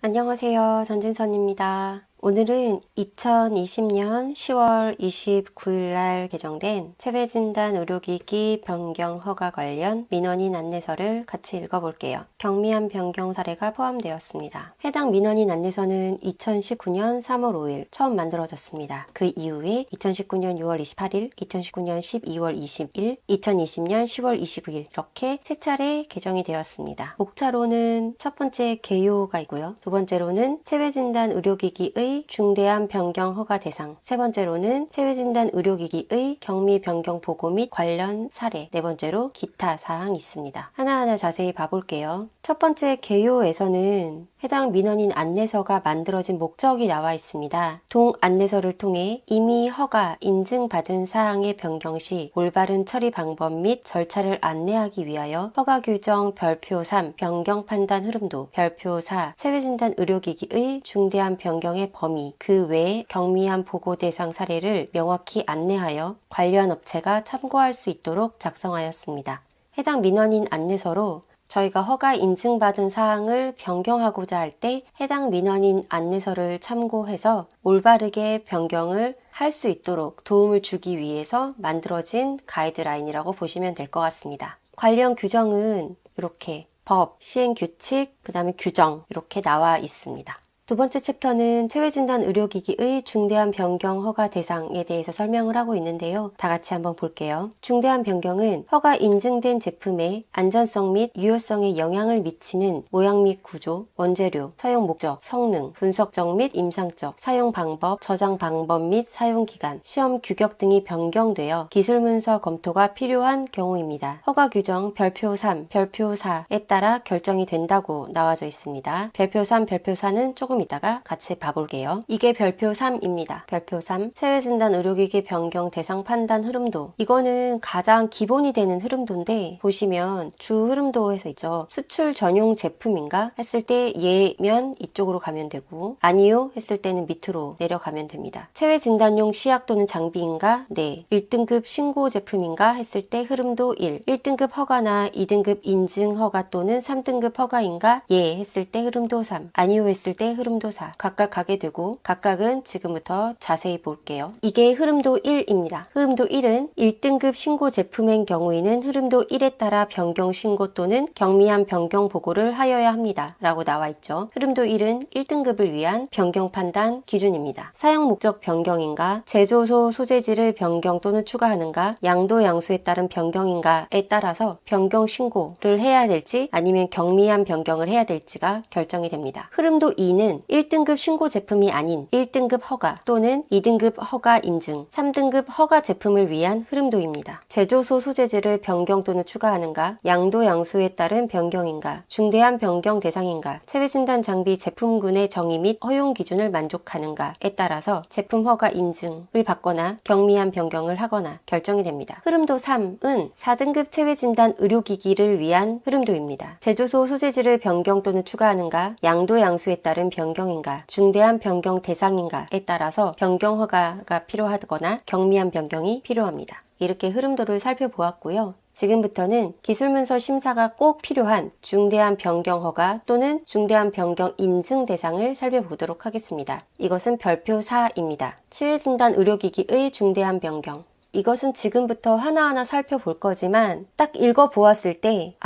안녕하세요. 전진선입니다. 오늘은 2020년 10월 29일 날 개정된 체외진단 의료기기 변경 허가 관련 민원인 안내서를 같이 읽어볼게요. 경미한 변경 사례가 포함되었습니다. 해당 민원인 안내서는 2019년 3월 5일 처음 만들어졌습니다. 그 이후에 2019년 6월 28일, 2019년 12월 20일, 2020년 10월 29일 이렇게 세 차례 개정이 되었습니다. 목차로는 첫 번째 개요가 있고요. 두 번째로는 체외진단 의료기기의 중대한 변경 허가 대상, 세 번째로는 체외진단 의료기기의 경미 변경 보고 및 관련 사례, 네 번째로 기타 사항이 있습니다. 하나하나 자세히 봐볼게요. 첫 번째 개요에서는 해당 민원인 안내서가 만들어진 목적이 나와 있습니다. 동 안내서를 통해 이미 허가, 인증받은 사항의 변경 시 올바른 처리 방법 및 절차를 안내하기 위하여 허가 규정 별표 3 변경 판단 흐름도, 별표 4 체외진단 의료기기의 중대한 변경의 범위, 그 외에 경미한 보고 대상 사례를 명확히 안내하여 관련 업체가 참고할 수 있도록 작성하였습니다. 해당 민원인 안내서로 저희가 허가 인증받은 사항을 변경하고자 할 때 해당 민원인 안내서를 참고해서 올바르게 변경을 할 수 있도록 도움을 주기 위해서 만들어진 가이드라인이라고 보시면 될 것 같습니다. 관련 규정은 이렇게 법, 시행규칙, 그 다음에 규정 이렇게 나와 있습니다. 두 번째 챕터는 체외진단 의료기기의 중대한 변경 허가 대상에 대해서 설명을 하고 있는데요. 다 같이 한번 볼게요. 중대한 변경은 허가 인증된 제품의 안전성 및 유효성에 영향을 미치는 모양 및 구조, 원재료, 사용 목적, 성능, 분석적 및 임상적, 사용 방법, 저장 방법 및 사용 기간, 시험 규격 등이 변경되어 기술문서 검토가 필요한 경우입니다. 허가 규정 별표 3, 별표 4에 따라 결정이 된다고 나와져 있습니다. 별표 3, 별표 4는 조금 이따가 같이 봐볼게요. 이게 별표 3입니다. 별표 3, 체외진단 의료기기 변경 대상 판단 흐름도. 이거는 가장 기본이 되는 흐름도인데 보시면 주 흐름도에서 있죠. 수출 전용 제품인가 했을 때 예면 이쪽으로 가면 되고 아니요 했을 때는 밑으로 내려가면 됩니다. 체외진단용 시약 또는 장비인가? 네. 1등급 신고 제품인가 했을 때 흐름도 1. 1등급 허가나 2등급 인증 허가 또는 3등급 허가인가? 예 했을 때 흐름도 3. 아니요 했을 때 흐름도 4. 각각 가게 되고 각각은 지금부터 자세히 볼게요. 이게 흐름도 1입니다. 흐름도 1은 1등급 신고 제품인 경우에는 흐름도 1에 따라 변경 신고 또는 경미한 변경 보고를 하여야 합니다. 라고 나와 있죠. 흐름도 1은 1등급을 위한 변경 판단 기준입니다. 사용 목적 변경인가, 제조소 소재지를 변경 또는 추가하는가, 양도 양수에 따른 변경인가에 따라서 변경 신고를 해야 될지 아니면 경미한 변경을 해야 될지가 결정이 됩니다. 흐름도 2는 1등급 신고 제품이 아닌 1등급 허가 또는 2등급 허가 인증, 3등급 허가 제품을 위한 흐름도입니다. 제조소 소재지를 변경 또는 추가하는가, 양도 양수에 따른 변경인가, 중대한 변경 대상인가, 체외진단 장비 제품군의 정의 및 허용 기준을 만족하는가에 따라서 제품 허가 인증을 받거나 경미한 변경을 하거나 결정이 됩니다. 흐름도 3은 4등급 체외진단 의료기기를 위한 흐름도입니다. 제조소 소재지를 변경 또는 추가하는가, 양도 양수에 따른 변경인가, 중대한 변경 대상인가에 따라서 변경 허가가 필요하거나 경미한 변경이 필요합니다. 이렇게 흐름도를 살펴보았고요. 지금부터는 기술문서 심사가 꼭 필요한 중대한 변경 허가 또는 중대한 변경 인증 대상을 살펴보도록 하겠습니다. 이것은 별표 4입니다. 체외진단 의료기기의 중대한 변경. 이것은 지금부터 하나하나 살펴볼 거지만 딱 읽어보았을 때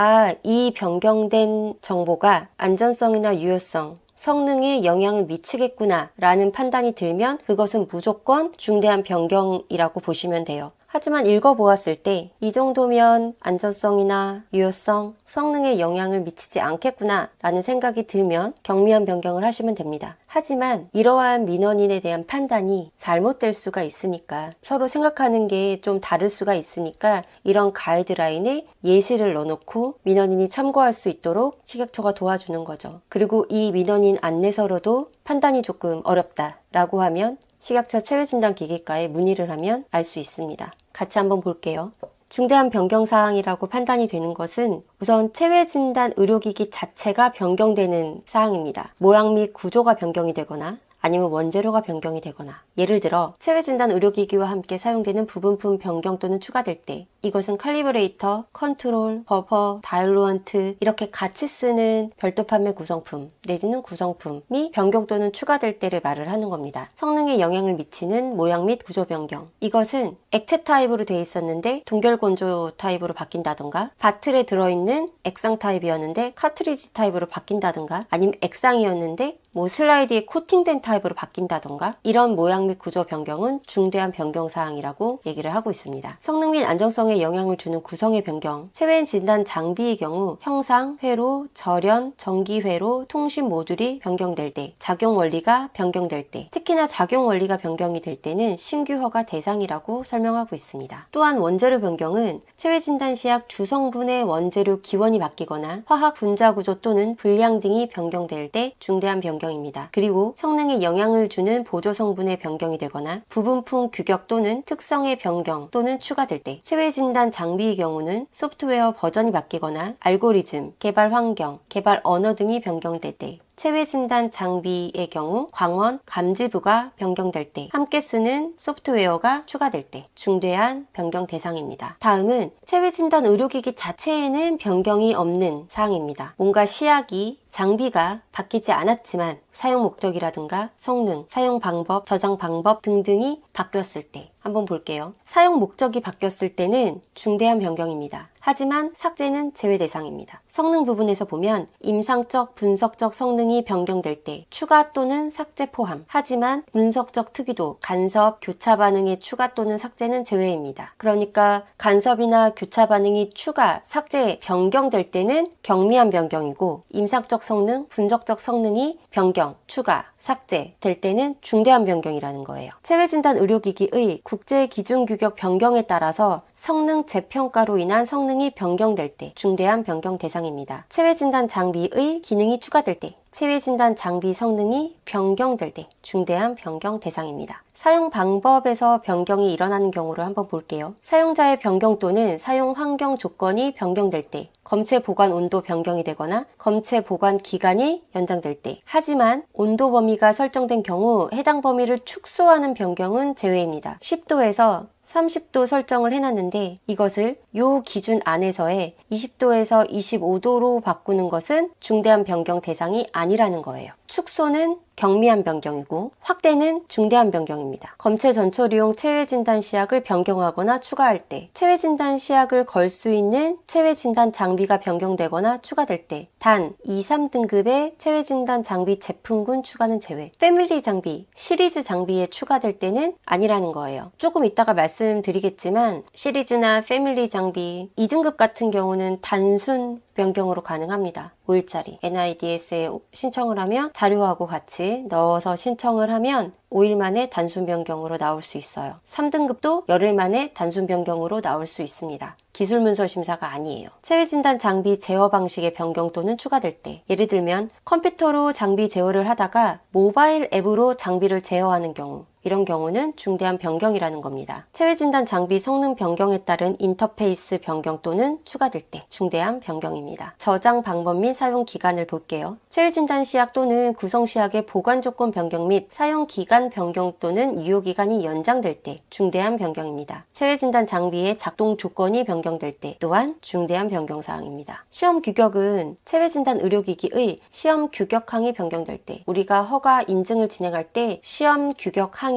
이 변경된 정보가 안전성이나 유효성, 성능에 영향을 미치겠구나 라는 판단이 들면 그것은 무조건 중대한 변경이라고 보시면 돼요. 하지만 읽어보았을 때 이 정도면 안전성이나 유효성, 성능에 영향을 미치지 않겠구나 라는 생각이 들면 경미한 변경을 하시면 됩니다. 하지만 이러한 민원인에 대한 판단이 잘못될 수가 있으니까 서로 생각하는 게 좀 다를 수가 있으니까 이런 가이드라인에 예시를 넣어놓고 민원인이 참고할 수 있도록 식약처가 도와주는 거죠. 그리고 이 민원인 안내서로도 판단이 조금 어렵다라고 하면 식약처 체외진단기기과에 문의를 하면 알 수 있습니다. 같이 한번 볼게요. 중대한 변경사항이라고 판단이 되는 것은 우선 체외진단 의료기기 자체가 변경되는 사항입니다. 모양 및 구조가 변경이 되거나 아니면 원재료가 변경이 되거나 예를 들어 체외진단 의료기기와 함께 사용되는 부분품 변경 또는 추가될 때 이것은 칼리브레이터, 컨트롤, 버퍼, 다일로원트 이렇게 같이 쓰는 별도 판매 구성품 내지는 구성품이 변경 또는 추가될 때를 말을 하는 겁니다. 성능에 영향을 미치는 모양 및 구조 변경. 이것은 액체 타입으로 되어 있었는데 동결건조 타입으로 바뀐다던가, 바틀에 들어있는 액상 타입이었는데 카트리지 타입으로 바뀐다던가, 아니면 액상이었는데 슬라이드에 코팅된 타입으로 바뀐다던가, 이런 모양 및 구조 변경은 중대한 변경사항이라고 얘기를 하고 있습니다. 성능 및 안정성에 영향을 주는 구성의 변경, 체외 진단 장비의 경우 형상, 회로, 절연, 전기 회로, 통신 모듈이 변경될 때, 작용 원리가 변경될 때, 특히나 작용 원리가 변경이 될 때는 신규 허가 대상이라고 설명하고 있습니다. 또한 원재료 변경은 체외 진단 시약 주성분의 원재료 기원이 바뀌거나 화학 분자 구조 또는 분량 등이 변경될 때 중대한 변경입니다. 그리고 성능에 영향을 주는 보조 성분의 변경이 되거나 부분품 규격 또는 특성의 변경 또는 추가될 때, 체외 진단 장비의 경우는 소프트웨어 버전이 바뀌거나 알고리즘, 개발 환경, 개발 언어 등이 변경될 때, 체외 진단 장비의 경우 광원, 감지부가 변경될 때, 함께 쓰는 소프트웨어가 추가될 때 중대한 변경 대상입니다. 다음은 체외 진단 의료기기 자체에는 변경이 없는 사항입니다. 뭔가 시약이, 장비가 바뀌지 않았지만 사용 목적이라든가 성능, 사용 방법, 저장 방법 등등이 바뀌었을 때 한번 볼게요. 사용 목적이 바뀌었을 때는 중대한 변경입니다. 하지만 삭제는 제외 대상입니다. 성능 부분에서 보면 임상적, 분석적 성능이 변경될 때 추가 또는 삭제 포함. 하지만 분석적 특이도, 간섭, 교차 반응의 추가 또는 삭제는 제외입니다. 그러니까 간섭이나 교차 반응이 추가, 삭제, 변경될 때는 경미한 변경이고, 임상적 성능, 분석적 성능이 변경, 추가, 삭제 될 때는 중대한 변경이라는 거예요. 체외 진단 의료기기의 국제 기준 규격 변경에 따라서 성능 재평가로 인한 성능이 변경될 때 중대한 변경 대상입니다. 체외 진단 장비의 기능이 추가될 때, 체외 진단 장비 성능이 변경될 때 중대한 변경 대상입니다. 사용 방법에서 변경이 일어나는 경우를 한번 볼게요. 사용자의 변경 또는 사용 환경 조건이 변경될 때, 검체 보관 온도 변경이 되거나 검체 보관 기간이 연장될 때. 하지만 온도 범위가 설정된 경우 해당 범위를 축소하는 변경은 제외입니다. 10도에서 30도 설정을 해놨는데 이것을 요 기준 안에서의 20도에서 25도로 바꾸는 것은 중대한 변경 대상이 아니라는 거예요. 축소는 경미한 변경이고 확대는 중대한 변경입니다. 검체 전처리용 체외 진단 시약을 변경하거나 추가할 때, 체외 진단 시약을 걸 수 있는 체외 진단 장비가 변경되거나 추가될 때, 단 2, 3등급의 체외 진단 장비 제품군 추가는 제외. 패밀리 장비, 시리즈 장비에 추가될 때는 아니라는 거예요. 조금 이따가 말씀드리겠지만 시리즈나 패밀리 장비 2등급 같은 경우는 단순 변경으로 가능합니다. 5일짜리 NIDS에 신청을 하면 자료하고 같이 넣어서 신청을 하면 5일 만에 단순 변경으로 나올 수 있어요. 3등급도 열흘 만에 단순 변경으로 나올 수 있습니다. 기술 문서 심사가 아니에요. 체외 진단 장비 제어 방식의 변경 또는 추가될 때, 예를 들면 컴퓨터로 장비 제어를 하다가 모바일 앱으로 장비를 제어하는 경우, 이런 경우는 중대한 변경이라는 겁니다. 체외 진단 장비 성능 변경에 따른 인터페이스 변경 또는 추가될 때 중대한 변경입니다. 저장 방법 및 사용 기간을 볼게요. 체외 진단 시약 또는 구성 시약의 보관 조건 변경 및 사용 기간 변경 또는 유효 기간이 연장될 때 중대한 변경입니다. 체외 진단 장비의 작동 조건이 변경될 때 또한 중대한 변경 사항입니다. 시험 규격은 체외 진단 의료기기의 시험 규격항이 변경될 때, 우리가 허가 인증을 진행할 때 시험 규격항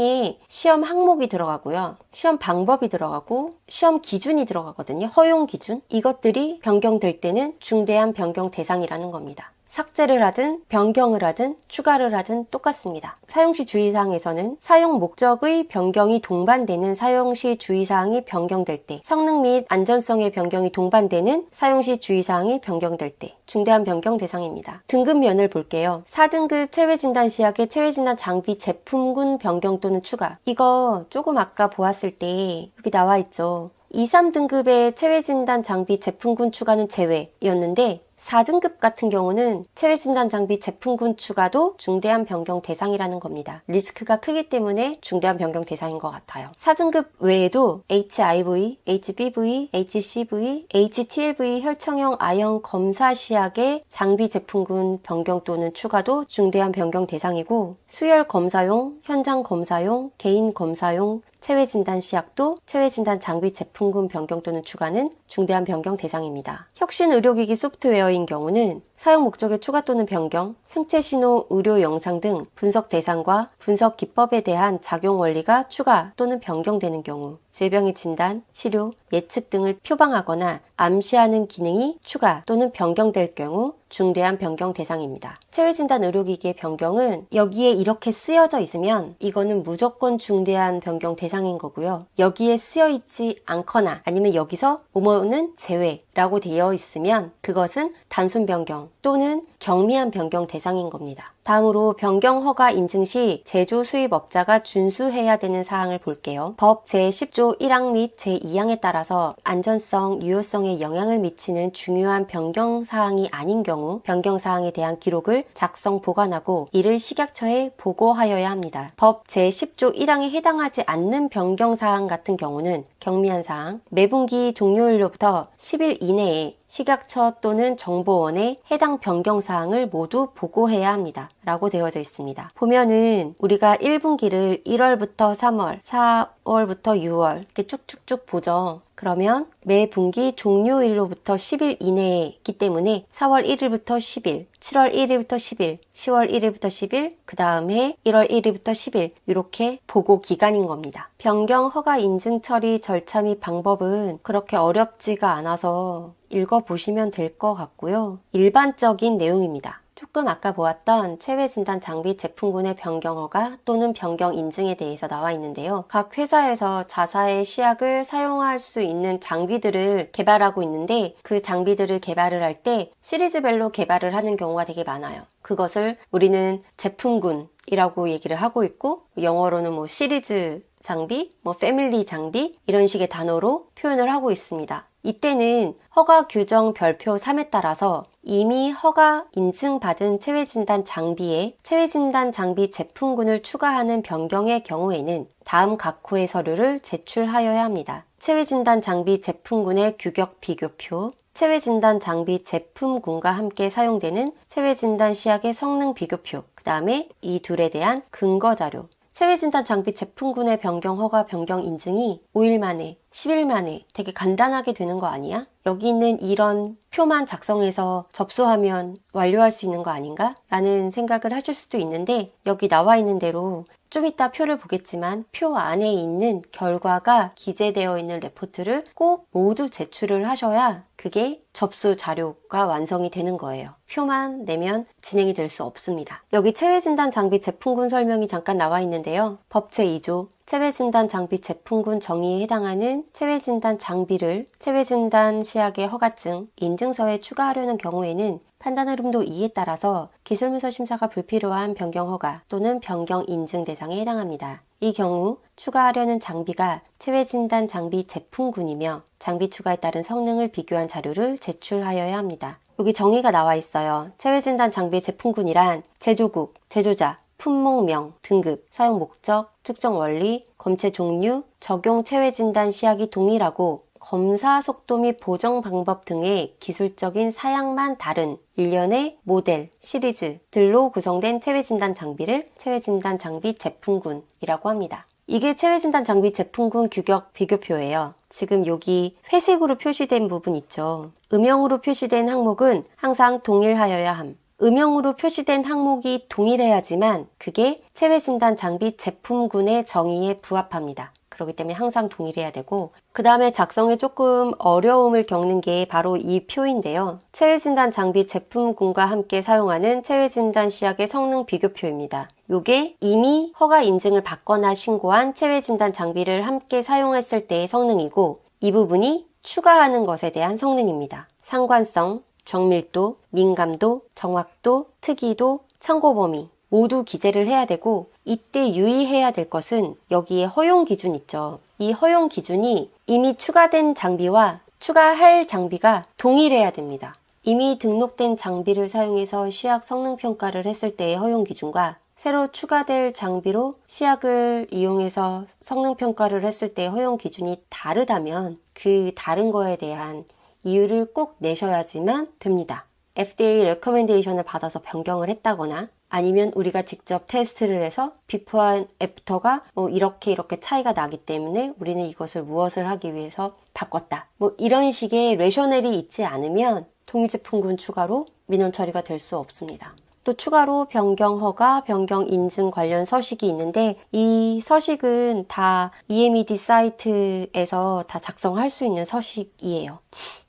시험 항목이 들어가고요. 시험 방법이 들어가고 시험 기준이 들어가거든요. 허용 기준. 이것들이 변경될 때는 중대한 변경 대상이라는 겁니다. 삭제를 하든 변경을 하든 추가를 하든 똑같습니다. 사용시 주의사항에서는 사용 목적의 변경이 동반되는 사용시 주의사항이 변경될 때, 성능 및 안전성의 변경이 동반되는 사용시 주의사항이 변경될 때 중대한 변경 대상입니다. 등급면을 볼게요. 4등급 체외 진단 시약의 체외 진단 장비 제품군 변경 또는 추가. 이거 조금 아까 보았을 때 여기 나와 있죠. 2, 3등급의 체외 진단 장비 제품군 추가는 제외였는데 4등급 같은 경우는 체외 진단 장비 제품군 추가도 중대한 변경 대상이라는 겁니다. 리스크가 크기 때문에 중대한 변경 대상인 것 같아요. 4등급 외에도 HIV, HBV, HCV, HTLV 혈청형 아형 검사 시약의 장비 제품군 변경 또는 추가도 중대한 변경 대상이고, 수혈 검사용, 현장 검사용, 개인 검사용, 체외진단 시약도 체외진단 장비 제품군 변경 또는 추가는 중대한 변경 대상입니다. 혁신 의료기기 소프트웨어인 경우는 사용 목적의 추가 또는 변경, 생체신호, 의료 영상 등 분석 대상과 분석 기법에 대한 작용 원리가 추가 또는 변경되는 경우, 질병의 진단, 치료, 예측 등을 표방하거나 암시하는 기능이 추가 또는 변경될 경우 중대한 변경 대상입니다. 체외진단 의료기기의 변경은 여기에 이렇게 쓰여져 있으면 이거는 무조건 중대한 변경 대상인 거고요. 여기에 쓰여 있지 않거나 아니면 여기서 뭐뭐는 제외라고 되어 있으면 그것은 단순 변경 또는 경미한 변경 대상인 겁니다. 다음으로 변경 허가 인증 시 제조 수입업자가 준수해야 되는 사항을 볼게요. 법 제10조 1항 및 제2항에 따라서 안전성, 유효성에 영향을 미치는 중요한 변경 사항이 아닌 경우 변경 사항에 대한 기록을 작성 보관하고 이를 식약처에 보고하여야 합니다. 법 제10조 1항에 해당하지 않는 변경 사항 같은 경우는 경미한 사항, 매분기 종료일로부터 10일 이내에 식약처 또는 정보원에 해당 변경 사항을 모두 보고해야 합니다. 라고 되어져 있습니다. 보면은 우리가 1분기를 1월부터 3월, 4월부터 6월 이렇게 쭉쭉쭉 보죠. 그러면 매 분기 종료일로부터 10일 이내이기 때문에 4월 1일부터 10일, 7월 1일부터 10일, 10월 1일부터 10일, 그 다음에 1월 1일부터 10일 이렇게 보고 기간인 겁니다. 변경 허가 인증 처리 절차 및 방법은 그렇게 어렵지가 않아서 읽어보시면 될 것 같고요. 일반적인 내용입니다. 조금 아까 보았던 체외진단 장비 제품군의 변경 허가 또는 변경 인증에 대해서 나와 있는데요. 각 회사에서 자사의 시약을 사용할 수 있는 장비들을 개발하고 있는데 그 장비들을 개발을 할 때 시리즈별로 개발을 하는 경우가 되게 많아요. 그것을 우리는 제품군이라고 얘기를 하고 있고 영어로는 뭐 시리즈 장비, 뭐 패밀리 장비 이런 식의 단어로 표현을 하고 있습니다. 이때는 허가 규정 별표 3에 따라서 이미 허가 인증받은 체외진단 장비에 체외진단 장비 제품군을 추가하는 변경의 경우에는 다음 각호의 서류를 제출하여야 합니다. 체외진단 장비 제품군의 규격 비교표, 체외진단 장비 제품군과 함께 사용되는 체외진단 시약의 성능 비교표, 그 다음에 이 둘에 대한 근거자료, 체외진단 장비 제품군의 변경 허가 변경 인증이 5일 만에 10일 만에 되게 간단하게 되는 거 아니야? 여기 있는 이런 표만 작성해서 접수하면 완료할 수 있는 거 아닌가? 라는 생각을 하실 수도 있는데 여기 나와 있는 대로 좀 이따 표를 보겠지만 표 안에 있는 결과가 기재되어 있는 레포트를 꼭 모두 제출을 하셔야 그게 접수 자료가 완성이 되는 거예요. 표만 내면 진행이 될 수 없습니다. 여기 체외진단 장비 제품군 설명이 잠깐 나와 있는데요. 법 제2조 체외진단 장비 제품군 정의에 해당하는 체외진단 장비를 체외진단 시약의 허가증, 인증서에 추가하려는 경우에는 판단 흐름도 2에 따라서 기술문서 심사가 불필요한 변경 허가 또는 변경 인증 대상에 해당합니다. 이 경우 추가하려는 장비가 체외진단 장비 제품군이며 장비 추가에 따른 성능을 비교한 자료를 제출하여야 합니다. 여기 정의가 나와 있어요. 체외진단 장비 제품군이란 제조국, 제조자, 품목명, 등급, 사용 목적, 측정 원리, 검체 종류, 적용 체외진단 시약이 동일하고 검사 속도 및 보정 방법 등의 기술적인 사양만 다른 일련의 모델, 시리즈들로 구성된 체외진단 장비를 체외진단 장비 제품군이라고 합니다. 이게 체외진단 장비 제품군 규격 비교표예요. 지금 여기 회색으로 표시된 부분 있죠. 음영으로 표시된 항목은 항상 동일하여야 함. 음영으로 표시된 항목이 동일해야지만 그게 체외진단 장비 제품군의 정의에 부합합니다. 그렇기 때문에 항상 동일해야 되고 그 다음에 작성에 조금 어려움을 겪는 게 바로 이 표인데요. 체외진단 장비 제품군과 함께 사용하는 체외진단 시약의 성능 비교표입니다. 요게 이미 허가 인증을 받거나 신고한 체외진단 장비를 함께 사용했을 때의 성능이고 이 부분이 추가하는 것에 대한 성능입니다. 상관성, 정밀도, 민감도, 정확도, 특이도, 참고 범위 모두 기재를 해야 되고 이때 유의해야 될 것은 여기에 허용 기준 있죠. 이 허용 기준이 이미 추가된 장비와 추가할 장비가 동일해야 됩니다. 이미 등록된 장비를 사용해서 시약 성능 평가를 했을 때의 허용 기준과 새로 추가될 장비로 시약을 이용해서 성능 평가를 했을 때의 허용 기준이 다르다면 그 다른 거에 대한 이유를 꼭 내셔야지만 됩니다. FDA 레커멘데이션을 받아서 변경을 했다거나 아니면 우리가 직접 테스트를 해서 비포와 애프터가 이렇게 차이가 나기 때문에 우리는 이것을 무엇을 하기 위해서 바꿨다. 이런 식의 레셔넬이 있지 않으면 동일제품군 추가로 민원 처리가 될 수 없습니다. 또 추가로 변경 허가, 변경 인증 관련 서식이 있는데 이 서식은 다 EMED 사이트에서 다 작성할 수 있는 서식이에요.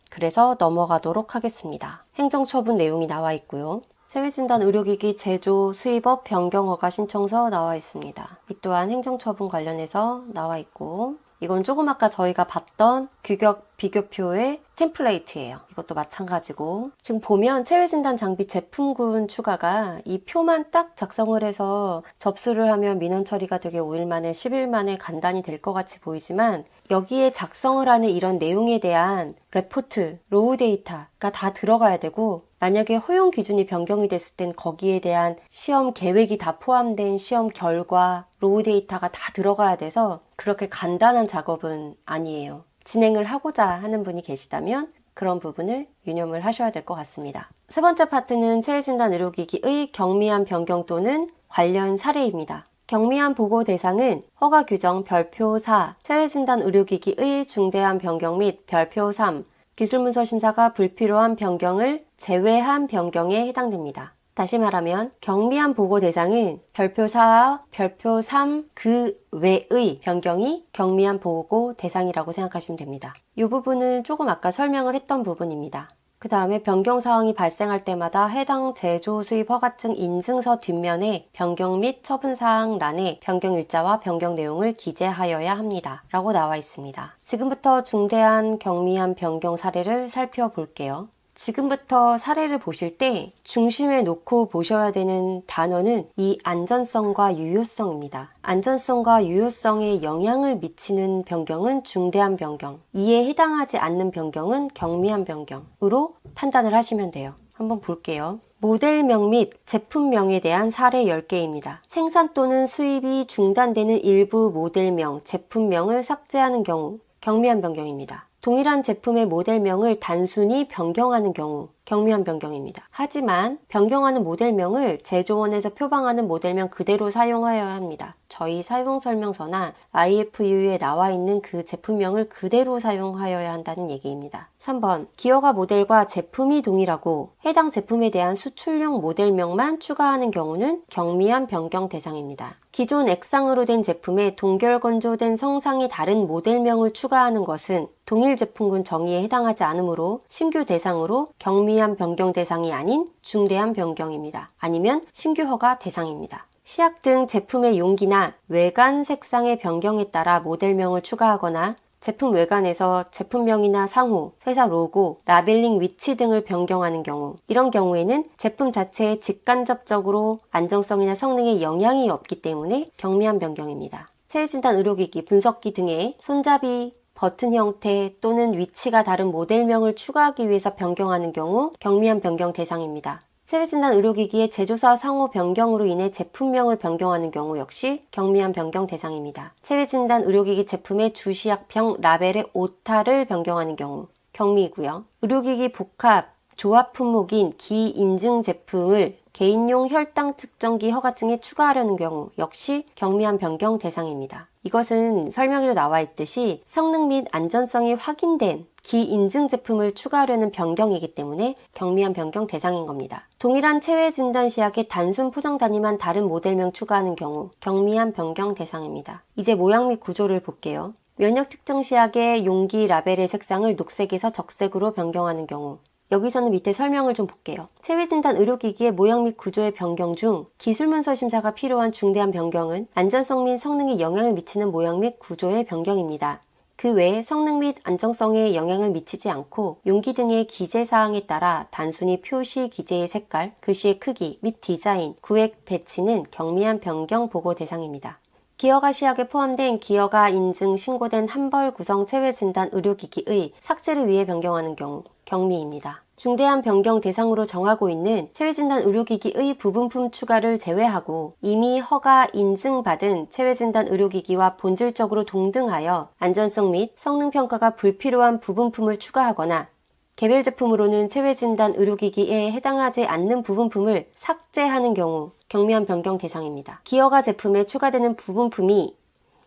그래서 넘어가도록 하겠습니다. 행정처분 내용이 나와 있고요. 체외진단 의료기기 제조, 수입업 변경 허가 신청서 나와 있습니다. 이 또한 행정처분 관련해서 나와 있고 이건 조금 아까 저희가 봤던 규격 비교표의 템플레이트예요. 이것도 마찬가지고 지금 보면 체외진단 장비 제품군 추가가 이 표만 딱 작성을 해서 접수를 하면 민원 처리가 되게 5일 만에 10일 만에 간단히 될 것 같이 보이지만 여기에 작성을 하는 이런 내용에 대한 레포트, 로우 데이터가 다 들어가야 되고 만약에 허용 기준이 변경이 됐을 땐 거기에 대한 시험 계획이 다 포함된 시험 결과, 로우 데이터가 다 들어가야 돼서 그렇게 간단한 작업은 아니에요. 진행을 하고자 하는 분이 계시다면 그런 부분을 유념을 하셔야 될 것 같습니다. 세 번째 파트는 체외진단 의료기기의 경미한 변경 또는 관련 사례입니다. 경미한 보고 대상은 허가 규정 별표 4, 체외진단 의료기기의 중대한 변경 및 별표 3, 기술문서 심사가 불필요한 변경을 제외한 변경에 해당됩니다. 다시 말하면 경미한 보고 대상은 별표 4와 별표 3 그 외의 변경이 경미한 보고 대상이라고 생각하시면 됩니다. 이 부분은 조금 아까 설명을 했던 부분입니다. 그 다음에 변경 사항이 발생할 때마다 해당 제조 수입 허가증 인증서 뒷면에 변경 및 처분 사항 란에 변경 일자와 변경 내용을 기재하여야 합니다. 라고 나와 있습니다. 지금부터 중대한 경미한 변경 사례를 살펴볼게요. 지금부터 사례를 보실 때 중심에 놓고 보셔야 되는 단어는 이 안전성과 유효성입니다. 안전성과 유효성에 영향을 미치는 변경은 중대한 변경, 이에 해당하지 않는 변경은 경미한 변경으로 판단을 하시면 돼요. 한번 볼게요. 모델명 및 제품명에 대한 사례 10개입니다. 생산 또는 수입이 중단되는 일부 모델명, 제품명을 삭제하는 경우 경미한 변경입니다. 동일한 제품의 모델명을 단순히 변경하는 경우 경미한 변경입니다. 하지만 변경하는 모델명을 제조원에서 표방하는 모델명 그대로 사용하여야 합니다. 저희 사용설명서나 IFU에 나와 있는 그 제품명을 그대로 사용하여야 한다는 얘기입니다. 3번, 기어가 모델과 제품이 동일하고 해당 제품에 대한 수출용 모델명만 추가하는 경우는 경미한 변경 대상입니다. 기존 액상으로 된 제품에 동결 건조된 성상이 다른 모델명을 추가하는 것은 동일 제품군 정의에 해당하지 않으므로 신규 대상으로 경미한 변경 대상이 아닌 중대한 변경입니다. 아니면 신규 허가 대상입니다. 시약 등 제품의 용기나 외관 색상의 변경에 따라 모델명을 추가하거나 제품 외관에서 제품명이나 상호, 회사 로고, 라벨링 위치 등을 변경하는 경우, 이런 경우에는 제품 자체에 직간접적으로 안정성이나 성능에 영향이 없기 때문에 경미한 변경입니다. 체외진단 의료기기, 분석기 등의 손잡이, 버튼 형태 또는 위치가 다른 모델명을 추가하기 위해서 변경하는 경우 경미한 변경 대상입니다. 체외진단 의료기기의 제조사 상호 변경으로 인해 제품명을 변경하는 경우 역시 경미한 변경 대상입니다. 체외진단 의료기기 제품의 주시약병 라벨의 오타를 변경하는 경우 경미이고요. 의료기기 복합, 조합 품목인 기인증 제품을 개인용 혈당 측정기 허가증에 추가하려는 경우 역시 경미한 변경 대상입니다. 이것은 설명에도 나와 있듯이 성능 및 안전성이 확인된 기인증 제품을 추가하려는 변경이기 때문에 경미한 변경 대상인 겁니다. 동일한 체외 진단 시약에 단순 포장 단위만 다른 모델명 추가하는 경우 경미한 변경 대상입니다. 이제 모양 및 구조를 볼게요. 면역 특정 시약의 용기 라벨의 색상을 녹색에서 적색으로 변경하는 경우, 여기서는 밑에 설명을 좀 볼게요. 체외진단 의료기기의 모양 및 구조의 변경 중 기술문서 심사가 필요한 중대한 변경은 안전성 및 성능에 영향을 미치는 모양 및 구조의 변경입니다. 그 외에 성능 및 안정성에 영향을 미치지 않고 용기 등의 기재사항에 따라 단순히 표시 기재의 색깔, 글씨의 크기 및 디자인, 구획 배치는 경미한 변경 보고 대상입니다. 기어가 시약에 포함된 기어가 인증 신고된 한벌 구성 체외진단 의료기기의 삭제를 위해 변경하는 경우 경미입니다. 중대한 변경 대상으로 정하고 있는 체외진단 의료기기의 부분품 추가를 제외하고 이미 허가 인증받은 체외진단 의료기기와 본질적으로 동등하여 안전성 및 성능 평가가 불필요한 부분품을 추가하거나 개별 제품으로는 체외진단 의료기기에 해당하지 않는 부분품을 삭제하는 경우 경미한 변경 대상입니다. 기허가 제품에 추가되는 부분품이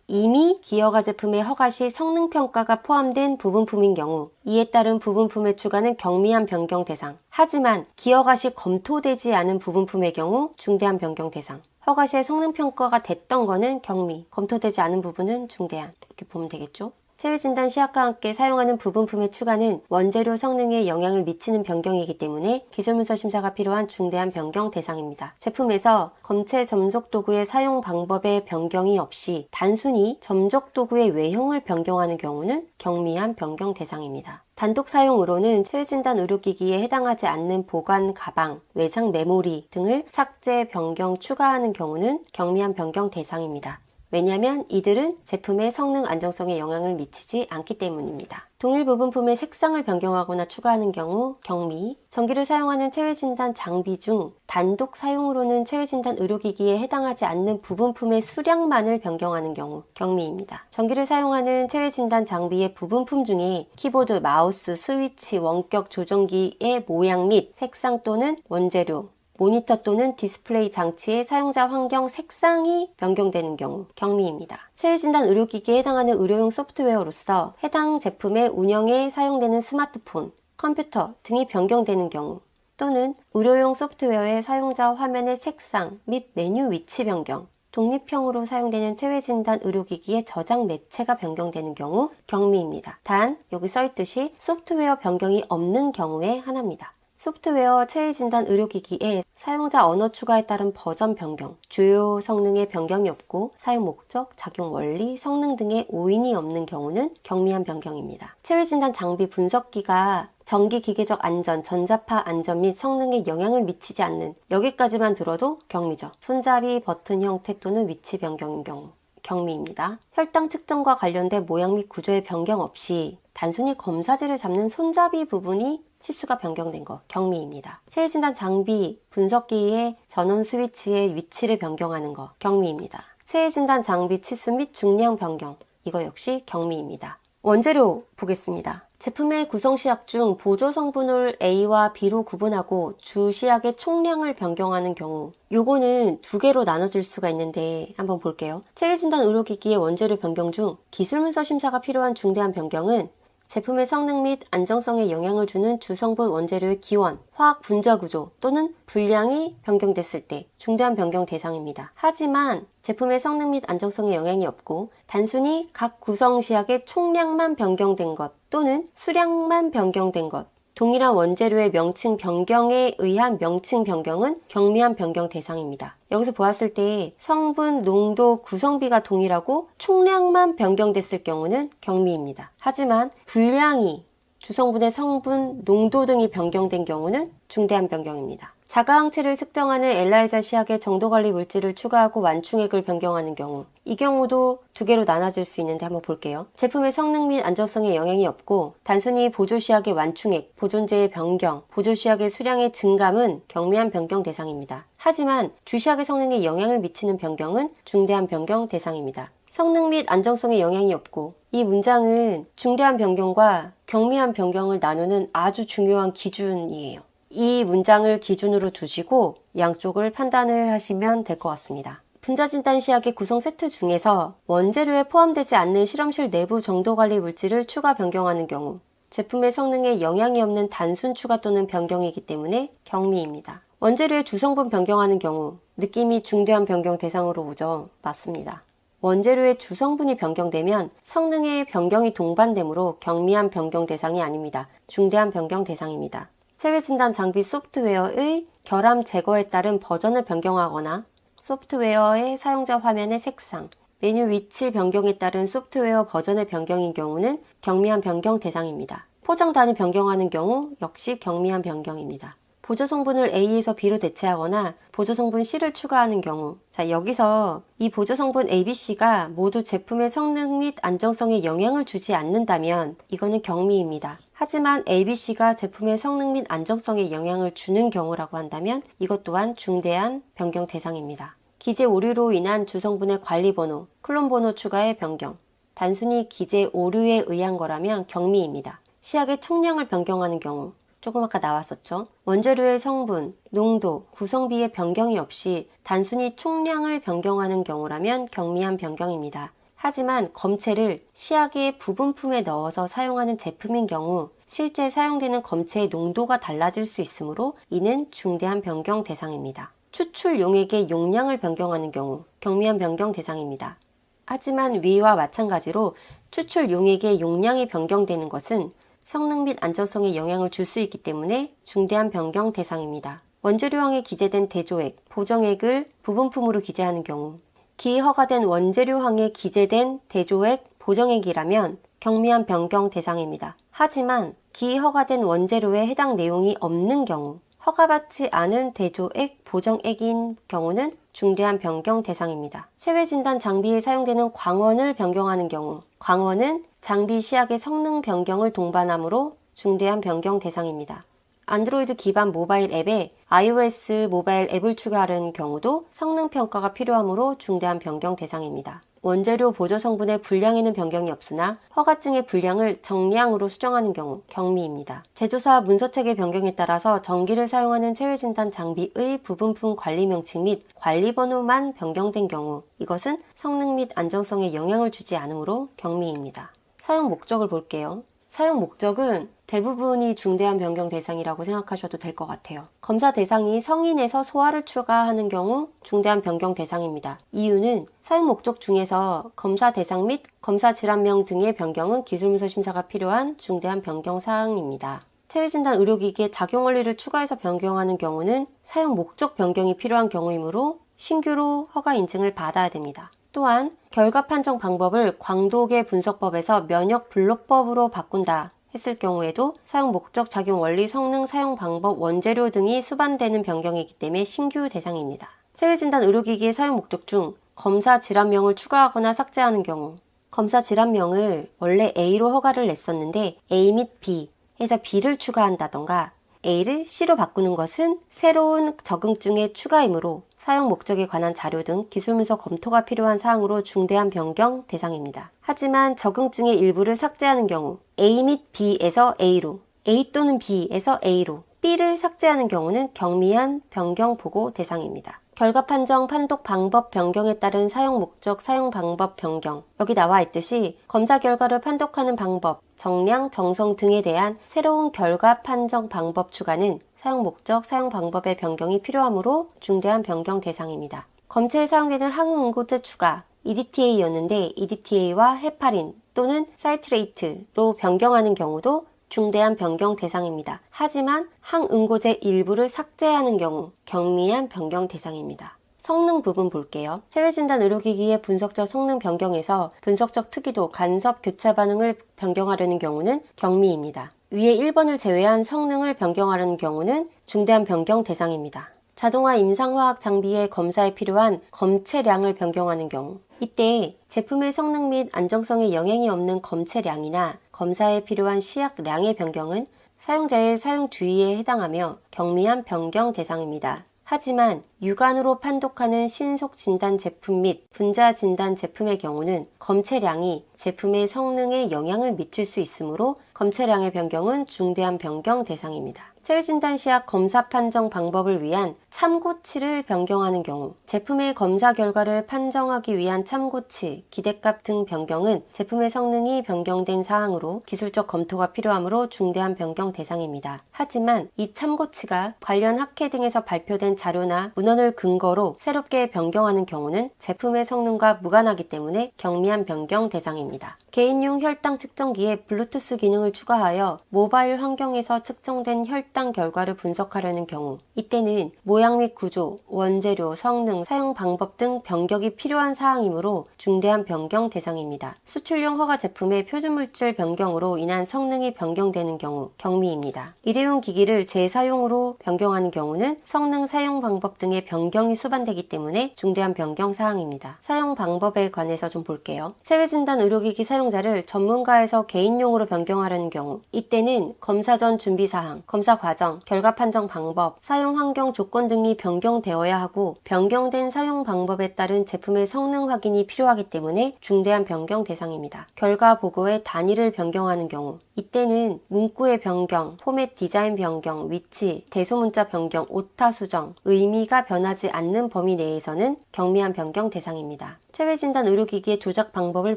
이미 기허가 제품의 허가 시 성능평가가 포함된 부분품인 경우 이에 따른 부분품의 추가는 경미한 변경 대상. 하지만 기허가 시 검토되지 않은 부분품의 경우 중대한 변경 대상. 허가 시에 성능평가가 됐던 거는 경미, 검토되지 않은 부분은 중대한. 이렇게 보면 되겠죠? 체외진단 시약과 함께 사용하는 부분품의 추가는 원재료 성능에 영향을 미치는 변경이기 때문에 기술문서 심사가 필요한 중대한 변경 대상입니다. 제품에서 검체 점적 도구의 사용 방법의 변경이 없이 단순히 점적 도구의 외형을 변경하는 경우는 경미한 변경 대상입니다. 단독 사용으로는 체외진단 의료기기에 해당하지 않는 보관 가방, 외장 메모리 등을 삭제, 변경, 추가하는 경우는 경미한 변경 대상입니다. 왜냐하면 이들은 제품의 성능 안정성에 영향을 미치지 않기 때문입니다. 동일 부분품의 색상을 변경하거나 추가하는 경우 경미, 전기를 사용하는 체외진단 장비 중 단독 사용으로는 체외진단 의료기기에 해당하지 않는 부분품의 수량만을 변경하는 경우 경미입니다. 전기를 사용하는 체외진단 장비의 부분품 중에 키보드, 마우스, 스위치, 원격 조정기의 모양 및 색상 또는 원재료, 모니터 또는 디스플레이 장치의 사용자 환경 색상이 변경되는 경우 경미입니다. 체외진단 의료기기에 해당하는 의료용 소프트웨어로서 해당 제품의 운영에 사용되는 스마트폰, 컴퓨터 등이 변경되는 경우 또는 의료용 소프트웨어의 사용자 화면의 색상 및 메뉴 위치 변경, 독립형으로 사용되는 체외진단 의료기기의 저장 매체가 변경되는 경우 경미입니다. 단 여기 써있듯이 소프트웨어 변경이 없는 경우에 하나입니다. 소프트웨어 체외진단 의료기기에 사용자 언어 추가에 따른 버전 변경, 주요 성능의 변경이 없고 사용 목적, 작용 원리, 성능 등의 오인이 없는 경우는 경미한 변경입니다. 체외진단 장비 분석기가 전기 기계적 안전, 전자파 안전 및 성능에 영향을 미치지 않는 여기까지만 들어도 경미죠. 손잡이 버튼 형태 또는 위치 변경인 경우 경미입니다. 혈당 측정과 관련된 모양 및 구조의 변경 없이 단순히 검사지를 잡는 손잡이 부분이 치수가 변경된 거 경미입니다. 체외진단 장비 분석기의 전원 스위치의 위치를 변경하는 거 경미입니다. 체외진단 장비 치수 및 중량 변경 이거 역시 경미입니다. 원재료 보겠습니다. 제품의 구성시약 중 보조 성분을 A와 B로 구분하고 주 시약의 총량을 변경하는 경우 요거는 두 개로 나눠질 수가 있는데 한번 볼게요. 체외진단 의료기기의 원재료 변경 중 기술문서 심사가 필요한 중대한 변경은 제품의 성능 및 안정성에 영향을 주는 주성분 원재료의 기원, 화학 분자 구조 또는 분량이 변경됐을 때 중대한 변경 대상입니다. 하지만 제품의 성능 및 안정성에 영향이 없고 단순히 각 구성 시약의 총량만 변경된 것 또는 수량만 변경된 것, 동일한 원재료의 명칭 변경에 의한 명칭 변경은 경미한 변경 대상입니다. 여기서 보았을 때 성분, 농도, 구성비가 동일하고 총량만 변경됐을 경우는 경미입니다. 하지만 분량이 주성분의 성분, 농도 등이 변경된 경우는 중대한 변경입니다. 자가항체를 측정하는 엘라이자 시약에 정도관리 물질을 추가하고 완충액을 변경하는 경우 이 경우도 두 개로 나눠질 수 있는데 한번 볼게요. 제품의 성능 및 안정성에 영향이 없고 단순히 보조시약의 완충액, 보존제의 변경, 보조시약의 수량의 증감은 경미한 변경 대상입니다. 하지만 주시약의 성능에 영향을 미치는 변경은 중대한 변경 대상입니다. 성능 및 안정성에 영향이 없고 이 문장은 중대한 변경과 경미한 변경을 나누는 아주 중요한 기준이에요. 이 문장을 기준으로 두시고 양쪽을 판단을 하시면 될 것 같습니다. 분자진단 시약의 구성 세트 중에서 원재료에 포함되지 않는 실험실 내부 정도관리 물질을 추가 변경하는 경우 제품의 성능에 영향이 없는 단순 추가 또는 변경이기 때문에 경미입니다. 원재료의 주성분 변경하는 경우 느낌이 중대한 변경 대상으로 오죠. 맞습니다. 원재료의 주성분이 변경되면 성능의 변경이 동반되므로 경미한 변경 대상이 아닙니다. 중대한 변경 대상입니다. 체외진단 장비 소프트웨어의 결함 제거에 따른 버전을 변경하거나 소프트웨어의 사용자 화면의 색상, 메뉴 위치 변경에 따른 소프트웨어 버전의 변경인 경우는 경미한 변경 대상입니다. 포장 단위 변경하는 경우 역시 경미한 변경입니다. 보조 성분을 A에서 B로 대체하거나 보조 성분 C를 추가하는 경우 자 여기서 이 보조 성분 A, B, C가 모두 제품의 성능 및 안정성에 영향을 주지 않는다면 이거는 경미입니다. 하지만 A, B, C가 제품의 성능 및 안정성에 영향을 주는 경우라고 한다면 이것 또한 중대한 변경 대상입니다. 기재 오류로 인한 주성분의 관리번호, 클론번호 추가의 변경 단순히 기재 오류에 의한 거라면 경미입니다. 시약의 총량을 변경하는 경우 조금 아까 나왔었죠. 원재료의 성분, 농도, 구성비의 변경이 없이 단순히 총량을 변경하는 경우라면 경미한 변경입니다. 하지만 검체를 시약의 부분품에 넣어서 사용하는 제품인 경우 실제 사용되는 검체의 농도가 달라질 수 있으므로 이는 중대한 변경 대상입니다. 추출 용액의 용량을 변경하는 경우 경미한 변경 대상입니다. 하지만 위와 마찬가지로 추출 용액의 용량이 변경되는 것은 성능 및 안전성에 영향을 줄 수 있기 때문에 중대한 변경 대상입니다. 원재료항에 기재된 대조액, 보정액을 부분품으로 기재하는 경우 기허가된 원재료항에 기재된 대조액, 보정액이라면 경미한 변경 대상입니다. 하지만 기허가된 원재료에 해당 내용이 없는 경우 허가받지 않은 대조액, 보정액인 경우는 중대한 변경 대상입니다. 체외진단 장비에 사용되는 광원을 변경하는 경우 광원은 장비 시약의 성능 변경을 동반하므로 중대한 변경 대상입니다. 안드로이드 기반 모바일 앱에 iOS 모바일 앱을 추가하는 경우도 성능 평가가 필요하므로 중대한 변경 대상입니다. 원재료 보조 성분의 분량에는 변경이 없으나 허가증의 분량을 정량으로 수정하는 경우 경미입니다. 제조사 문서체계 변경에 따라서 전기를 사용하는 체외진단 장비의 부분품 관리 명칭 및 관리번호만 변경된 경우 이것은 성능 및 안정성에 영향을 주지 않으므로 경미입니다. 사용 목적을 볼게요. 사용 목적은 대부분이 중대한 변경 대상이라고 생각하셔도 될 것 같아요. 검사 대상이 성인에서 소아를 추가하는 경우 중대한 변경 대상입니다. 이유는 사용 목적 중에서 검사 대상 및 검사 질환명 등의 변경은 기술문서 심사가 필요한 중대한 변경 사항입니다. 체외진단 의료기기에 작용 원리를 추가해서 변경하는 경우는 사용 목적 변경이 필요한 경우이므로 신규로 허가 인증을 받아야 됩니다. 또한 결과 판정 방법을 광도계 분석법에서 면역 분로법으로 바꾼다 했을 경우에도 사용 목적, 작용 원리, 성능, 사용 방법, 원재료 등이 수반되는 변경이기 때문에 신규 대상입니다. 체외진단 의료기기의 사용 목적 중 검사 질환명을 추가하거나 삭제하는 경우 검사 질환명을 원래 A로 허가를 냈었는데 A 및 B 해서 B를 추가한다던가 A를 C로 바꾸는 것은 새로운 적응증의 추가이므로 사용 목적에 관한 자료 등 기술문서 검토가 필요한 사항으로 중대한 변경 대상입니다. 하지만 적응증의 일부를 삭제하는 경우 A 및 B에서 A로, A 또는 B에서 A로, B를 삭제하는 경우는 경미한 변경 보고 대상입니다. 결과 판정, 판독 방법 변경에 따른 사용 목적, 사용 방법 변경. 여기 나와 있듯이 검사 결과를 판독하는 방법, 정량, 정성 등에 대한 새로운 결과 판정 방법 추가는 사용 목적, 사용 방법의 변경이 필요하므로 중대한 변경 대상입니다. 검체에 사용되는 항응응고제 추가, EDTA였는데 EDTA와 헤파린 또는 사이트레이트로 변경하는 경우도 중대한 변경 대상입니다. 하지만 항응고제 일부를 삭제하는 경우 경미한 변경 대상입니다. 성능 부분 볼게요. 체외진단 의료기기의 분석적 성능 변경에서 분석적 특이도, 간섭, 교차 반응을 변경하려는 경우는 경미입니다. 위에 1번을 제외한 성능을 변경하려는 경우는 중대한 변경 대상입니다. 자동화 임상화학 장비의 검사에 필요한 검체량을 변경하는 경우 이때 제품의 성능 및 안정성에 영향이 없는 검체량이나 검사에 필요한 시약량의 변경은 사용자의 사용 주의에 해당하며 경미한 변경 대상입니다. 하지만 육안으로 판독하는 신속 진단 제품 및 분자 진단 제품의 경우는 검체량이 제품의 성능에 영향을 미칠 수 있으므로 검체량의 변경은 중대한 변경 대상입니다. 체외진단 시약 검사 판정 방법을 위한 참고치를 변경하는 경우 제품의 검사 결과를 판정하기 위한 참고치, 기대값 등 변경은 제품의 성능이 변경된 사항으로 기술적 검토가 필요하므로 중대한 변경 대상입니다. 하지만 이 참고치가 관련 학회 등에서 발표된 자료나 문헌을 근거로 새롭게 변경하는 경우는 제품의 성능과 무관하기 때문에 경미한 변경 대상입니다. 개인용 혈당 측정기에 블루투스 기능을 추가하여 모바일 환경에서 측정된 혈당 결과를 분석하려는 경우 이때는 모양 및 구조, 원재료, 성능, 사용 방법 등 변경이 필요한 사항이므로 중대한 변경 대상입니다. 수출용 허가 제품의 표준물질 변경으로 인한 성능이 변경되는 경우 경미입니다. 일회용 기기를 재사용으로 변경하는 경우는 성능, 사용 방법 등의 변경이 수반되기 때문에 중대한 변경 사항입니다. 사용 방법에 관해서 좀 볼게요. 체외진단 의료기기 사용자를 전문가에서 개인용으로 변경하려는 경우 이때는 검사 전 준비사항, 검사 과정, 결과 판정 방법, 사용 환경 조건 등이 변경되어야 하고 변경된 사용 방법에 따른 제품의 성능 확인이 필요하기 때문에 중대한 변경 대상입니다. 결과 보고의 단위를 변경하는 경우 이때는 문구의 변경, 포맷 디자인 변경, 위치, 대소문자 변경, 오타 수정, 의미가 변하지 않는 범위 내에서는 경미한 변경 대상입니다. 체외진단 의료기기의 조작 방법을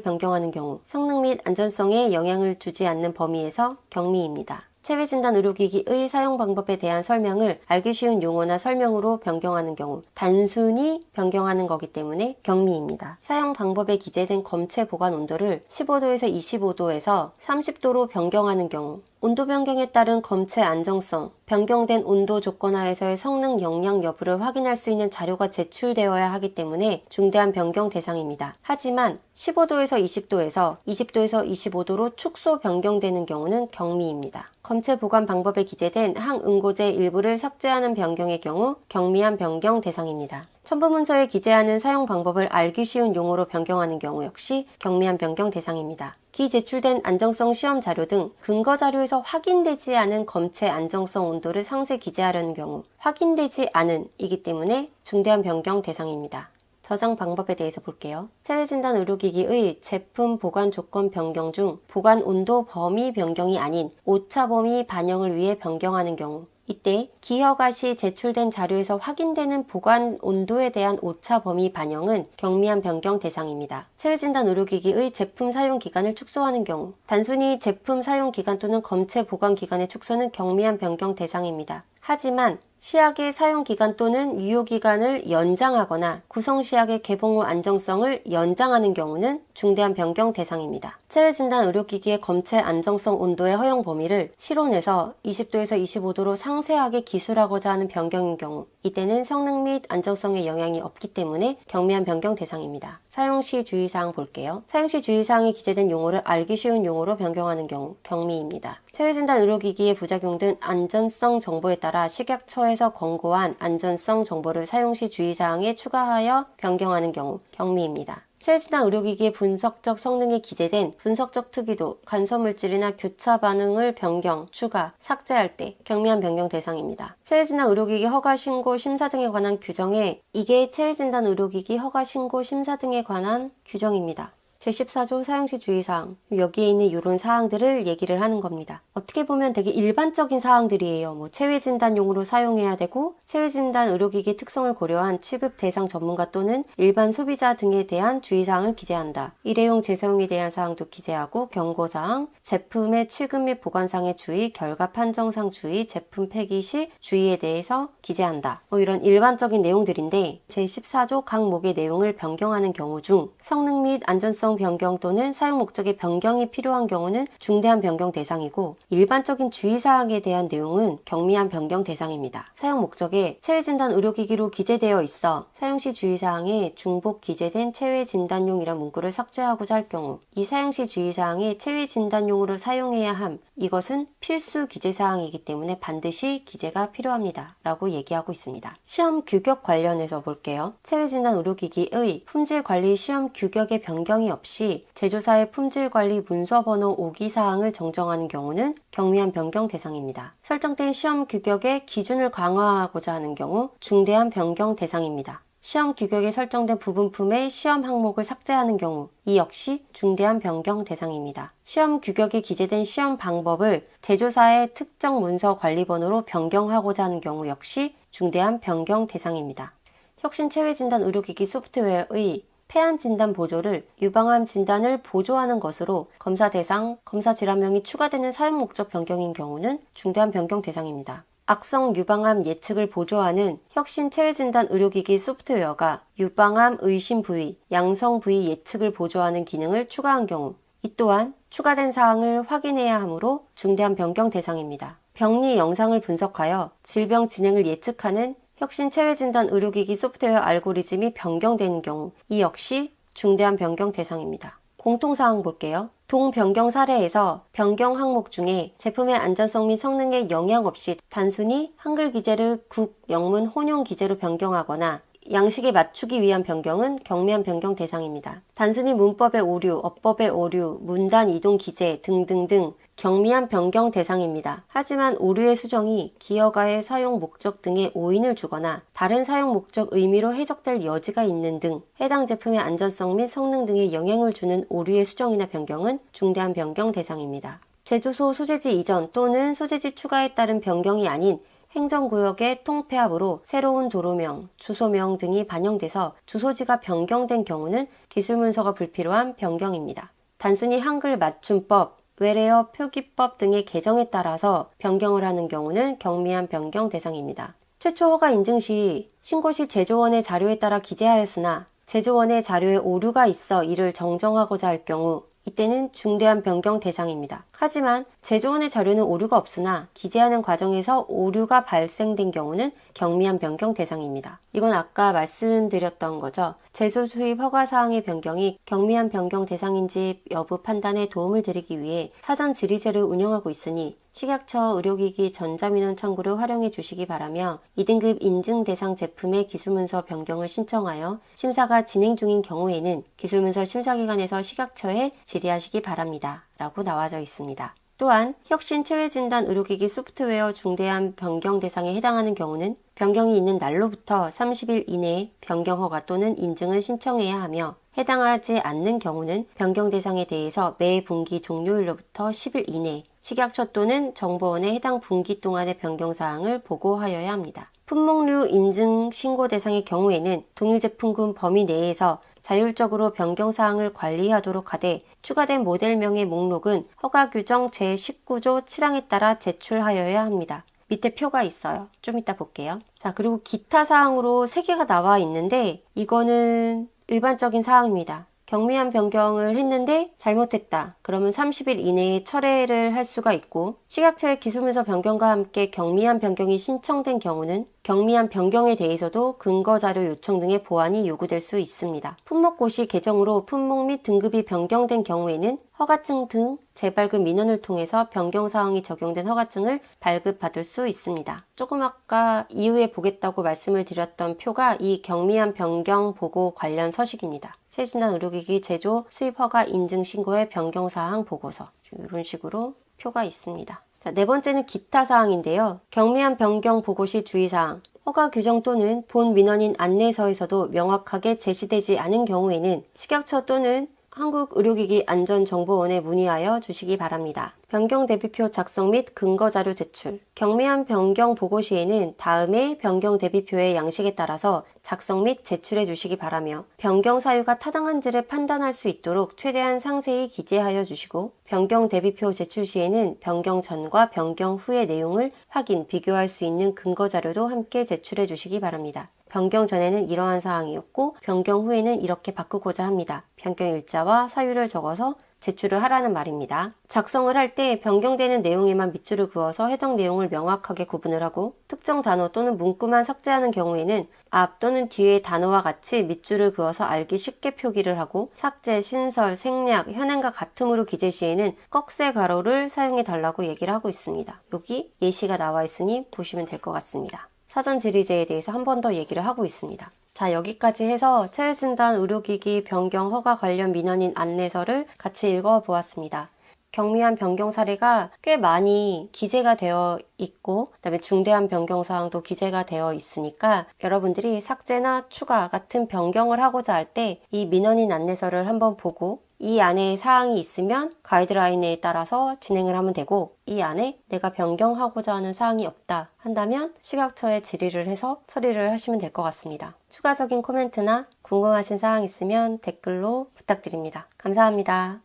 변경하는 경우 성능 및 안전성에 영향을 주지 않는 범위에서 경미입니다. 체외진단 의료기기의 사용 방법에 대한 설명을 알기 쉬운 용어나 설명으로 변경하는 경우 단순히 변경하는 거기 때문에 경미입니다. 사용 방법에 기재된 검체 보관 온도를 15도에서 25도에서 30도로 변경하는 경우 온도 변경에 따른 검체 안정성, 변경된 온도 조건 하에서의 성능 영향 여부를 확인할 수 있는 자료가 제출되어야 하기 때문에 중대한 변경 대상입니다. 하지만 15도에서 20도에서 20도에서 25도로 축소 변경되는 경우는 경미입니다. 검체 보관 방법에 기재된 항응고제 일부를 삭제하는 변경의 경우 경미한 변경 대상입니다. 첨부문서에 기재하는 사용 방법을 알기 쉬운 용어로 변경하는 경우 역시 경미한 변경 대상입니다. 기제출된 안정성 시험 자료 등 근거 자료에서 확인되지 않은 검체 안정성 온도를 상세 기재하려는 경우 확인되지 않은 이기 때문에 중대한 변경 대상입니다. 저장 방법에 대해서 볼게요. 체외진단 의료기기의 제품 보관 조건 변경 중 보관 온도 범위 변경이 아닌 오차 범위 반영을 위해 변경하는 경우 이때 기허가 시 제출된 자료에서 확인되는 보관 온도에 대한 오차 범위 반영은 경미한 변경 대상입니다. 체외진단 의료기기의 제품 사용 기간을 축소하는 경우 단순히 제품 사용 기간 또는 검체 보관 기간의 축소는 경미한 변경 대상입니다. 하지만 시약의 사용기간 또는 유효기간을 연장하거나 구성시약의 개봉 후 안정성을 연장하는 경우는 중대한 변경 대상입니다. 체외진단 의료기기의 검체 안정성 온도의 허용 범위를 실온에서 20도에서 25도로 상세하게 기술하고자 하는 변경인 경우 이때는 성능 및 안정성에 영향이 없기 때문에 경미한 변경 대상입니다. 사용시 주의사항 볼게요. 사용시 주의사항이 기재된 용어를 알기 쉬운 용어로 변경하는 경우 경미입니다. 체외진단 의료기기의 부작용 등 안전성 정보에 따라 식약처에서 권고한 안전성 정보를 사용시 주의사항에 추가하여 변경하는 경우 경미입니다. 체외진단 의료기기의 분석적 성능에 기재된 분석적 특이도, 간섭물질이나 교차 반응을 변경, 추가, 삭제할 때 경미한 변경 대상입니다. 체외진단 의료기기 허가 신고 심사 등에 관한 규정에 이게 체외진단 의료기기 허가 신고 심사 등에 관한 규정입니다. 제14조 사용시 주의사항, 여기에 있는 이런 사항들을 얘기를 하는 겁니다. 어떻게 보면 되게 일반적인 사항들이에요. 체외진단용으로 사용해야 되고 체외진단 의료기기 특성을 고려한 취급 대상 전문가 또는 일반 소비자 등에 대한 주의사항을 기재한다. 일회용 재사용에 대한 사항도 기재하고 경고사항, 제품의 취급 및 보관상의 주의, 결과 판정상 주의, 제품 폐기 시 주의에 대해서 기재한다. 이런 일반적인 내용들인데 제14조 각 목의 내용을 변경하는 경우 중 성능 및 안전성 변경 또는 사용 목적의 변경이 필요한 경우는 중대한 변경 대상이고 일반적인 주의사항에 대한 내용은 경미한 변경 대상입니다. 사용 목적에 체외진단 의료기기로 기재되어 있어 사용시 주의사항에 중복 기재된 체외진단용이란 문구를 삭제하고자 할 경우 이 사용시 주의사항에 체외진단용으로 사용해야 함 이것은 필수 기재사항이기 때문에 반드시 기재가 필요합니다. 라고 얘기하고 있습니다. 시험 규격 관련해서 볼게요. 체외진단 의료기기의 품질관리 시험 규격의 변경이 없이 제조사의 품질관리 문서번호 5기사항을 정정하는 경우는 경미한 변경 대상입니다. 설정된 시험 규격의 기준을 강화하고자 하는 경우 중대한 변경 대상입니다. 시험 규격에 설정된 부분품의 시험 항목을 삭제하는 경우 이 역시 중대한 변경 대상입니다. 시험 규격에 기재된 시험 방법을 제조사의 특정 문서 관리번호로 변경하고자 하는 경우 역시 중대한 변경 대상입니다. 혁신 체외진단 의료기기 소프트웨어의 폐암 진단 보조를 유방암 진단을 보조하는 것으로 검사 대상, 검사 질환명이 추가되는 사용 목적 변경인 경우는 중대한 변경 대상입니다. 악성 유방암 예측을 보조하는 혁신 체외진단 의료기기 소프트웨어가 유방암 의심 부위, 양성 부위 예측을 보조하는 기능을 추가한 경우 이 또한 추가된 사항을 확인해야 하므로 중대한 변경 대상입니다. 병리 영상을 분석하여 질병 진행을 예측하는 혁신 체외진단 의료기기 소프트웨어 알고리즘이 변경되는 경우 이 역시 중대한 변경 대상입니다. 공통사항 볼게요. 동변경 사례에서 변경 항목 중에 제품의 안전성 및 성능에 영향 없이 단순히 한글 기재를 국, 영문, 혼용 기재로 변경하거나 양식에 맞추기 위한 변경은 경미한 변경 대상입니다. 단순히 문법의 오류, 어법의 오류, 문단 이동 기재 등등등 경미한 변경 대상입니다. 하지만 오류의 수정이 기여가의 사용 목적 등에 오인을 주거나 다른 사용 목적 의미로 해석될 여지가 있는 등 해당 제품의 안전성 및 성능 등에 영향을 주는 오류의 수정이나 변경은 중대한 변경 대상입니다. 제조소 소재지 이전 또는 소재지 추가에 따른 변경이 아닌 행정구역의 통폐합으로 새로운 도로명, 주소명 등이 반영돼서 주소지가 변경된 경우는 기술문서가 불필요한 변경입니다. 단순히 한글 맞춤법, 외래어 표기법 등의 개정에 따라서 변경을 하는 경우는 경미한 변경 대상입니다. 최초 허가 인증 시 신고 시 제조원의 자료에 따라 기재하였으나 제조원의 자료에 오류가 있어 이를 정정하고자 할 경우 이때는 중대한 변경 대상입니다. 하지만 제조원의 자료는 오류가 없으나 기재하는 과정에서 오류가 발생된 경우는 경미한 변경 대상입니다. 이건 아까 말씀드렸던 거죠. 제조 수입 허가사항의 변경이 경미한 변경 대상인지 여부 판단에 도움을 드리기 위해 사전 질의제를 운영하고 있으니 식약처 의료기기 전자민원 창구를 활용해 주시기 바라며 2등급 인증 대상 제품의 기술문서 변경을 신청하여 심사가 진행 중인 경우에는 기술문서 심사기관에서 식약처에 질의하시기 바랍니다. 라고 나와져 있습니다. 또한 혁신 체외진단 의료기기 소프트웨어 중대한 변경 대상에 해당하는 경우는 변경이 있는 날로부터 30일 이내에 변경 허가 또는 인증을 신청해야 하며 해당하지 않는 경우는 변경 대상에 대해서 매 분기 종료일로부터 10일 이내 식약처 또는 정보원에 해당 분기 동안의 변경사항을 보고하여야 합니다. 품목류 인증 신고 대상의 경우에는 동일 제품군 범위 내에서 자율적으로 변경사항을 관리하도록 하되 추가된 모델명의 목록은 허가규정 제19조 7항에 따라 제출하여야 합니다. 밑에 표가 있어요. 좀 이따 볼게요. 자, 그리고 기타 사항으로 3개가 나와 있는데 이거는 일반적인 사항입니다. 경미한 변경을 했는데 잘못했다. 그러면 30일 이내에 철회를 할 수가 있고 식약처의 기술문서 변경과 함께 경미한 변경이 신청된 경우는 경미한 변경에 대해서도 근거자료 요청 등의 보완이 요구될 수 있습니다. 품목고시 개정으로 품목 및 등급이 변경된 경우에는 허가증 등 재발급 민원을 통해서 변경사항이 적용된 허가증을 발급받을 수 있습니다. 조금 아까 이후에 보겠다고 말씀을 드렸던 표가 이 경미한 변경 보고 관련 서식입니다. 체진단 의료기기 제조 수입 허가 인증 신고의 변경사항 보고서 이런 식으로 표가 있습니다. 자, 네 번째는 기타 사항인데요. 경미한 변경 보고 시 주의사항. 허가 규정 또는 본 민원인 안내서에서도 명확하게 제시되지 않은 경우에는 식약처 또는 한국의료기기안전정보원에 문의하여 주시기 바랍니다. 변경 대비표 작성 및 근거자료 제출. 경미한 변경 보고 시에는 다음의 변경 대비표의 양식에 따라서 작성 및 제출해 주시기 바라며 변경 사유가 타당한지를 판단할 수 있도록 최대한 상세히 기재하여 주시고 변경 대비표 제출 시에는 변경 전과 변경 후의 내용을 확인, 비교할 수 있는 근거자료도 함께 제출해 주시기 바랍니다. 변경 전에는 이러한 사항이었고 변경 후에는 이렇게 바꾸고자 합니다. 변경 일자와 사유를 적어서 제출을 하라는 말입니다. 작성을 할 때 변경되는 내용에만 밑줄을 그어서 해당 내용을 명확하게 구분을 하고 특정 단어 또는 문구만 삭제하는 경우에는 앞 또는 뒤의 단어와 같이 밑줄을 그어서 알기 쉽게 표기를 하고 삭제, 신설, 생략, 현행과 같음으로 기재 시에는 꺽쇠 가로를 사용해 달라고 얘기를 하고 있습니다. 여기 예시가 나와 있으니 보시면 될 것 같습니다. 사전 질의제에 대해서 한 번 더 얘기를 하고 있습니다. 자, 여기까지 해서 체외진단 의료기기 변경 허가 관련 민원인 안내서를 같이 읽어보았습니다. 경미한 변경 사례가 꽤 많이 기재가 되어 있고 그다음에 중대한 변경 사항도 기재가 되어 있으니까 여러분들이 삭제나 추가 같은 변경을 하고자 할 때 이 민원인 안내서를 한번 보고 이 안에 사항이 있으면 가이드라인에 따라서 진행을 하면 되고 이 안에 내가 변경하고자 하는 사항이 없다 한다면 식약처에 질의를 해서 처리를 하시면 될 것 같습니다. 추가적인 코멘트나 궁금하신 사항 있으면 댓글로 부탁드립니다. 감사합니다.